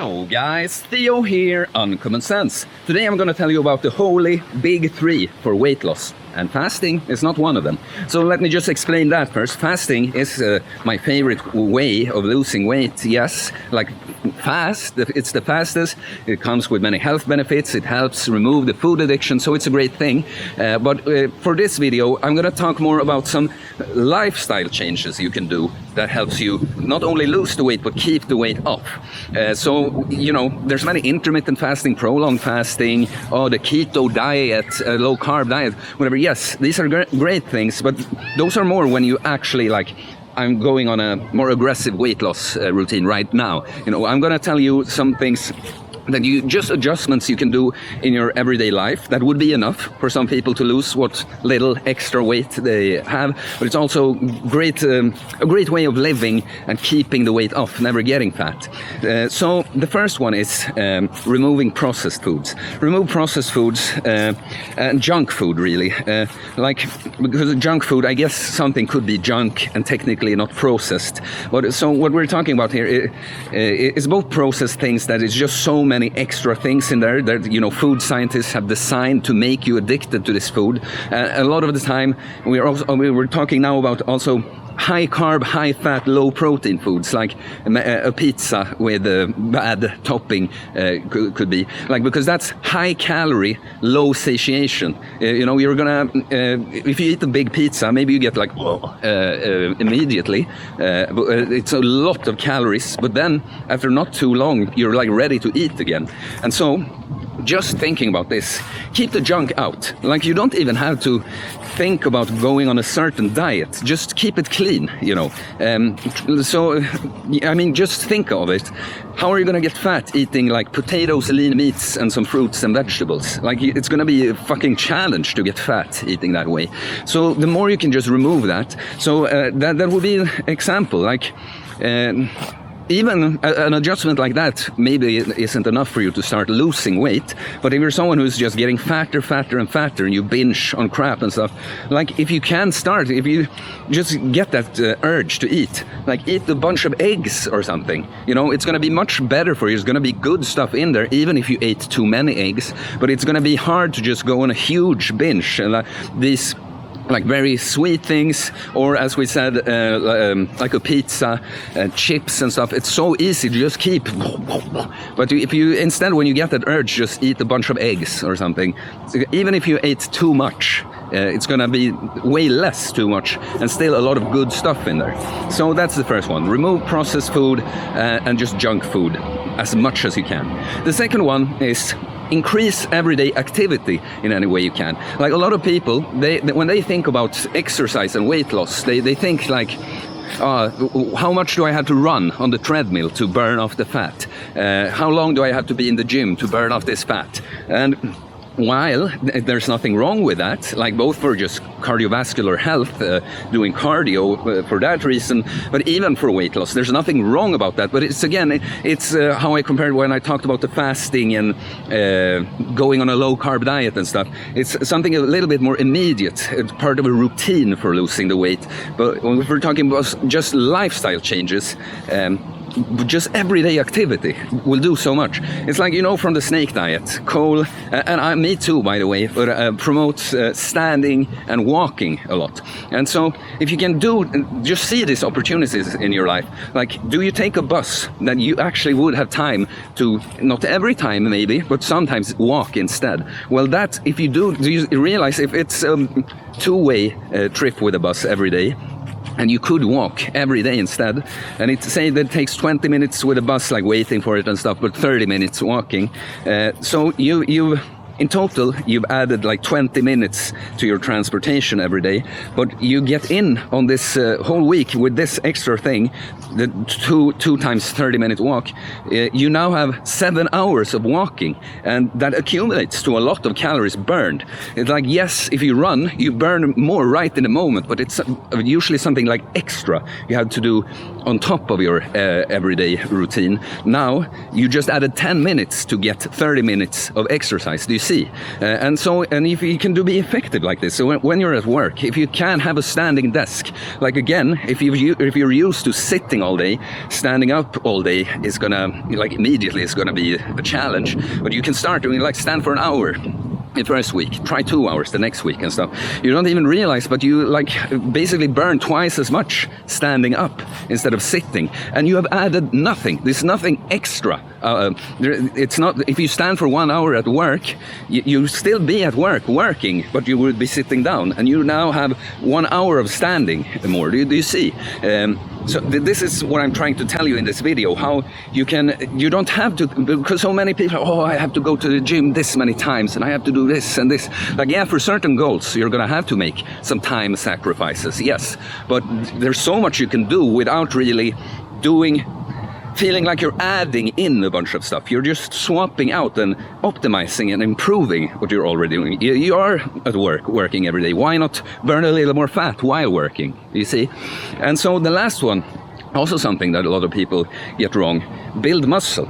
Hello guys, Theo here on Common Sense. Today I'm gonna tell you about the holy big three for weight loss. And fasting is not one of them. So let me just explain that first. Fasting is my favorite way of losing weight, yes. Like fast, it's the fastest. It comes with many health benefits. It helps remove the food addiction, so it's a great thing. But for this video, I'm gonna talk more about some lifestyle changes you can do that helps you not only lose the weight, but keep the weight off. So, you know, there's many intermittent fasting, prolonged fasting, the keto diet, low carb diet, whatever. Yes, these are great things, but those are more when you actually I'm going on a more aggressive weight loss routine right now. You know, I'm gonna tell you some things that just adjustments you can do in your everyday life that would be enough for some people to lose what little extra weight they have, but it's also a great way of living and keeping the weight off, never getting fat. So the first one is removing processed foods. Remove processed foods and junk food, really. Because junk food, I guess something could be junk and technically not processed. But so what we're talking about here is both processed things that is just so many extra things in there that, you know, food scientists have designed to make you addicted to this food. A lot of the time we're talking now about also high carb, high fat, low protein foods, like a pizza with a bad topping could be, because that's high calorie, low satiation. You know, you're gonna if you eat a big pizza, maybe you get immediately, but it's a lot of calories, but then after not too long you're ready to eat again. And so just thinking about this, keep the junk out. You don't even have to think about going on a certain diet. Just keep it clean, you know. So, I mean, just think of it. How are you going to get fat eating potatoes, lean meats, and some fruits and vegetables? It's going to be a fucking challenge to get fat eating that way. So the more you can just remove that. So that would be an example. Even an adjustment like that maybe isn't enough for you to start losing weight, but if you're someone who's just getting fatter and fatter and you binge on crap and stuff, if you just get that urge to eat a bunch of eggs or something, you know, it's going to be much better for you. There's going to be good stuff in there even if you ate too many eggs, but it's going to be hard to just go on a huge binge. These very sweet things, or as we said, like a pizza, chips and stuff. It's so easy to just keep. But if you instead, when you get that urge, just eat a bunch of eggs or something. Even if you ate too much, it's gonna be way less too much, and still a lot of good stuff in there. So that's the first one. Remove processed food and just junk food as much as you can. The second one is increase everyday activity in any way you can. A lot of people, when they think about exercise and weight loss, they think how much do I have to run on the treadmill to burn off the fat? How long do I have to be in the gym to burn off this fat? And while there's nothing wrong with that, both for just cardiovascular health, doing cardio for that reason, but even for weight loss, there's nothing wrong about that. But it's how I compared when I talked about the fasting and going on a low carb diet and stuff. It's something a little bit more immediate. It's part of a routine for losing the weight. But when we're talking about just lifestyle changes, just everyday activity will do so much. It's you know, from the snake diet, Cole, and me too, by the way, but promotes standing and walking a lot. And so if you can just see these opportunities in your life, do you take a bus that you actually would have time to, not every time maybe, but sometimes walk instead? Well, that, if you do you realize if it's a two-way trip with a bus every day, and you could walk every day instead, and it say that it takes 20 minutes with a bus, waiting for it and stuff, but 30 minutes walking. So you in total, you've added 20 minutes to your transportation every day, but you get in on this whole week with this extra thing, the two times 30-minute walk. You now have 7 hours of walking, and that accumulates to a lot of calories burned. It's yes, if you run, you burn more right in the moment, but it's usually something extra you have to do on top of your everyday routine. Now, you just added 10 minutes to get 30 minutes of exercise. Do you see? And if you can be effective like this, so when you're at work, if you can have a standing desk, like again, if you're used to sitting all day, standing up all day is gonna, like immediately it's gonna be a challenge. But you can start doing like stand for an hour the first week, try 2 hours the next week and stuff. You don't even realize, but you like basically burn twice as much standing up instead of sitting, and you have added nothing. There's nothing extra. It's not, if you stand for 1 hour at work, you still be at work working, but you would be sitting down, and you now have 1 hour of standing more. Do you see? So this is what I'm trying to tell you in this video, how you don't have to, because so many people, oh, I have to go to the gym this many times and I have to do this and this. Like, yeah, for certain goals, you're gonna have to make some time sacrifices, yes. But there's so much you can do without really feeling like you're adding in a bunch of stuff. You're just swapping out and optimizing and improving what you're already doing. You are at work, working every day. Why not burn a little more fat while working, you see? And so the last one, also something that a lot of people get wrong, build muscle.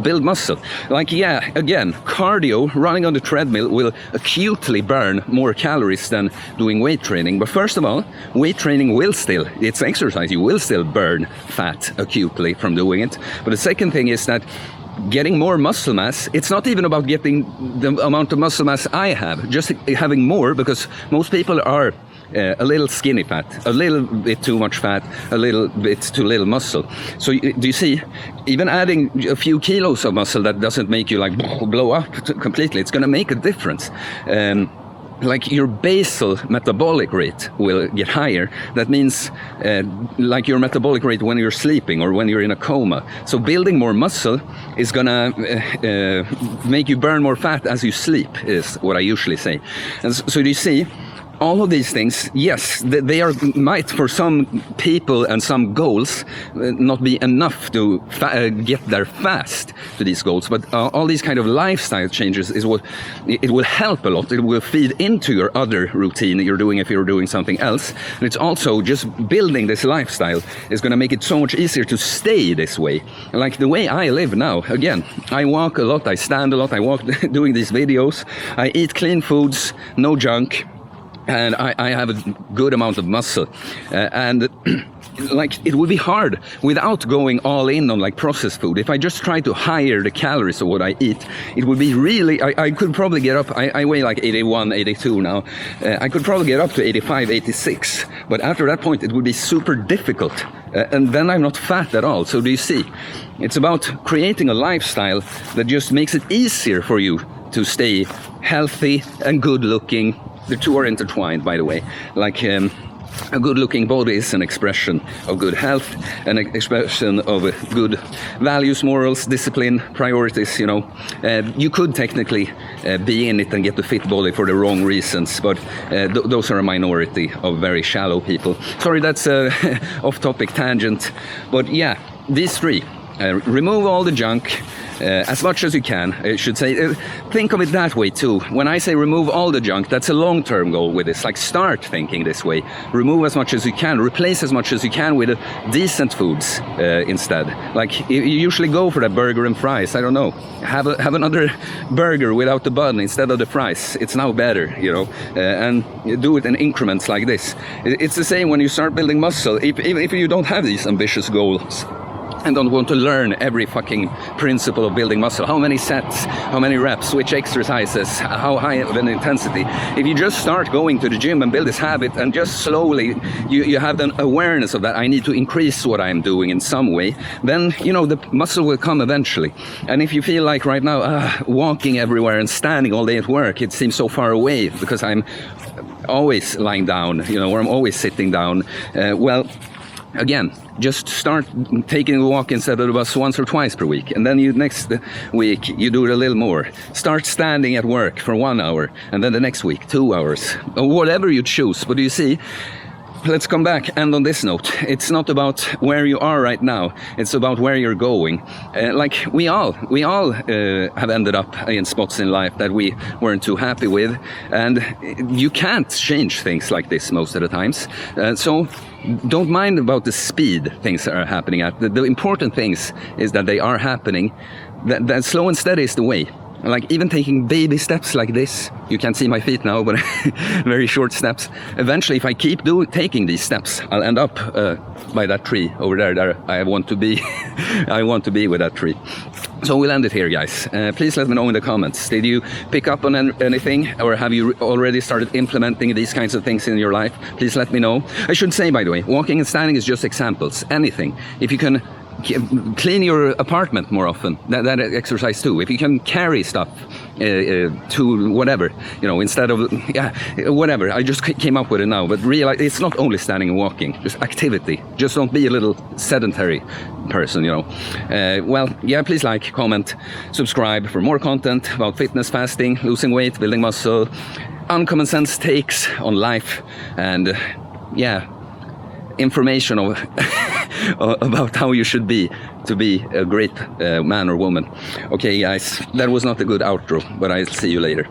Build muscle. Like, yeah, again, cardio, running on the treadmill will acutely burn more calories than doing weight training. But first of all, weight training it's exercise, you will still burn fat acutely from doing it. But the second thing is that getting more muscle mass, it's not even about getting the amount of muscle mass I have, just having more, because most people are a little skinny fat, a little bit too much fat, a little bit too little muscle. So do you see, even adding a few kilos of muscle, that doesn't make you like blow up completely. It's going to make a difference. Like your basal metabolic rate will get higher. That means like your metabolic rate when you're sleeping or when you're in a coma. So building more muscle is gonna make you burn more fat as you sleep, is what I usually say. And so do you see, all of these things, yes, they might for some people and some goals not be enough to get there fast to these goals, but all these kind of lifestyle changes is what it will help a lot. It will feed into your other routine that you're doing if you're doing something else. And it's also just building this lifestyle is going to make it so much easier to stay this way. Like the way I live now, again, I walk a lot, I stand a lot, I walk doing these videos, I eat clean foods, no junk. And I have a good amount of muscle, and like it would be hard without going all in on like processed food. If I just try to higher the calories of what I eat, it would be really, I could probably get up, I weigh like 81, 82 now. I could probably get up to 85, 86, but after that point it would be super difficult. And then I'm not fat at all. So do you see? It's about creating a lifestyle that just makes it easier for you to stay healthy and good looking. The two are intertwined, by the way. Like a good-looking body is an expression of good health, an expression of good values, morals, discipline, priorities, you know. You could technically be in it and get the fit body for the wrong reasons, but those are a minority of very shallow people. Sorry, that's a off-topic tangent. But yeah, these three. Remove all the junk. As much as you can, I should say. Think of it that way too. When I say remove all the junk, that's a long-term goal with this. Like, start thinking this way. Remove as much as you can. Replace as much as you can with decent foods instead. Like, you usually go for that burger and fries. I don't know. Have another burger without the bun instead of the fries. It's now better, you know. And do it in increments like this. It's the same when you start building muscle. Even if you don't have these ambitious goals and don't want to learn every fucking principle of building muscle, how many sets, how many reps, which exercises, how high of an intensity. If you just start going to the gym and build this habit and just slowly you have an awareness of that, I need to increase what I'm doing in some way, then, you know, the muscle will come eventually. And if you feel like right now, walking everywhere and standing all day at work, it seems so far away because I'm always lying down, you know, or I'm always sitting down, well, again, just start taking a walk instead of the bus once or twice per week. And then next week, you do it a little more. Start standing at work for 1 hour. And then the next week, 2 hours. Or whatever you choose. But you see, let's come back and on this note, it's not about where you are right now, it's about where you're going. Like we all have ended up in spots in life that we weren't too happy with, and you can't change things like this most of the times. So don't mind about the speed things are happening at. The important things is that they are happening. That slow and steady is the way. like even taking baby steps like this. You can't see my feet now, but very short steps. Eventually, if I keep taking these steps, I'll end up by that tree over there. There I want to be. I want to be with that tree. So we'll end it here, guys. Please let me know in the comments. Did you pick up on anything, or have you already started implementing these kinds of things in your life? Please let me know. I should say, by the way, walking and standing is just examples. Anything. If you can clean your apartment more often, that exercise too. If you can carry stuff to whatever, instead of whatever. I just came up with it now, but realize it's not only standing and walking, just activity. Just don't be a little sedentary person, well, yeah, please like, comment, subscribe for more content about fitness, fasting, losing weight, building muscle, uncommon sense takes on life, and information of about how you should be to be a great man or woman. Okay, guys, that was not a good outro, but I'll see you later.